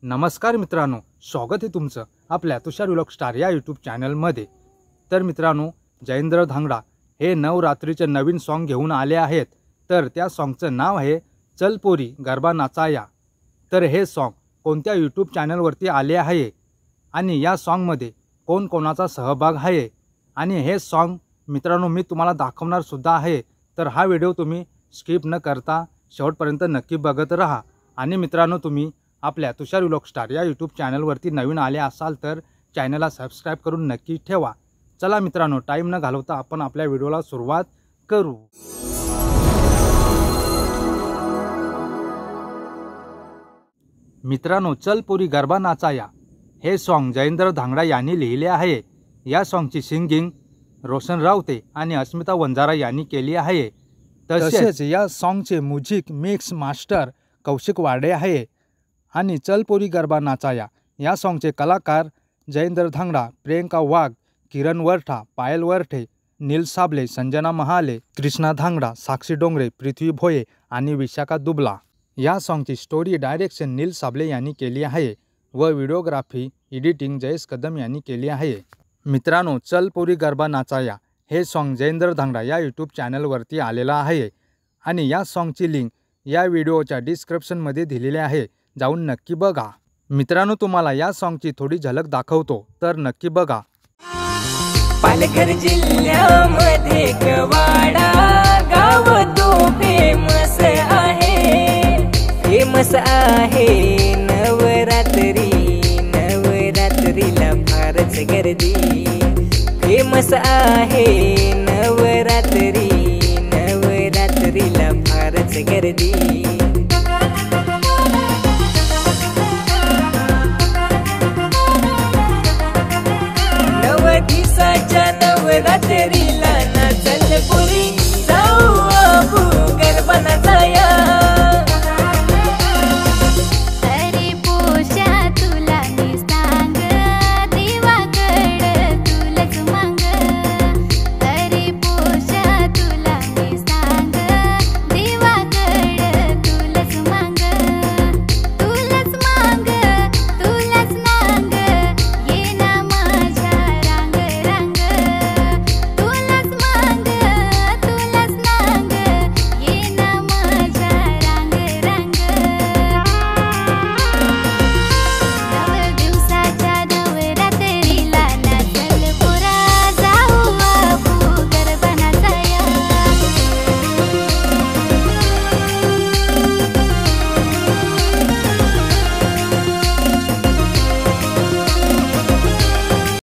नमस्कार मित्रांनो, स्वागत आहे तुमचं आपल्या तुषार व्लॉग स्टार या यूट्यूब चॅनलमध्ये। तर मित्रांनो, जयेंद्र धांगडा हे नवरात्रीचे नवीन सॉन्ग घेऊन आले आहेत। तर त्या सॉन्गचं नाव आहे चल पोरी गरबा नाचाया। तर हे सॉन्ग कोणत्या यूट्यूब चॅनलवरती आले आहे आणि या सॉन्गमध्ये कोण कोणाचा सहभाग आहे आणि हे सॉन्ग मित्रांनो मी तुम्हाला दाखवणार सुद्धा आहे। तर हा व्हिडिओ तुम्ही स्किप न करता शेवटपर्यंत नक्की बघत राहा। आणि मित्रांनो, तुम्ही आपल्या तुषार व्लॉग स्टार या यूट्यूब चॅनलवरती नवीन आले असाल तर चॅनलला सबस्क्राइब करून नक्की ठेवा। चला मित्रांनो, टाइम न घालवता आपण आपल्या व्हिडिओला सुरुवात करू। मित्रांनो, चल पोरी गरबा नाचाया हे सॉन्ग जयेंद्र धांगडा यांनी लिहिले आहे। या सॉन्गची सिंगिंग रोशन रावते आणि अस्मिता वंजारा यांनी केली आहे। तसेच या सॉन्गचे म्युझिक मिक्स मास्टर कौशिक वाडे आहे। आणि चल पोरी गरबा नाचाया या सॉन्गचे कलाकार जयेंद्र धांगडा, प्रियंका वाघ, किरण वरठा, पायल वरठे, नील साबले, संजना महाले, कृष्णा धांगडा, साक्षी डोंगरे, पृथ्वी भोये आणि विशाखा दुबला। या सॉन्गची स्टोरी डायरेक्शन नील साबले यांनी केली आहे व व्हिडिओग्राफी एडिटिंग जयेश कदम यांनी केली आहे। मित्रांनो, चल पोरी गरबा नाचाया हे सॉन्ग जयेंद्र धांगडा या यूट्यूब चॅनलवरती आलेला आहे आणि या सॉन्गची लिंक या व्हिडिओच्या डिस्क्रिप्शनमध्ये दिलेली आहे, जाऊन नक्की बघा। मित्रांनो, तुम्हाला या सॉन्गची थोडी झलक दाखवतो, तर नक्की बघा। पालघर जिल्ह्यामध्ये कवाडा गाव तो फेमस आहे नवरात्रीला फारच गर्दी फेमस आहे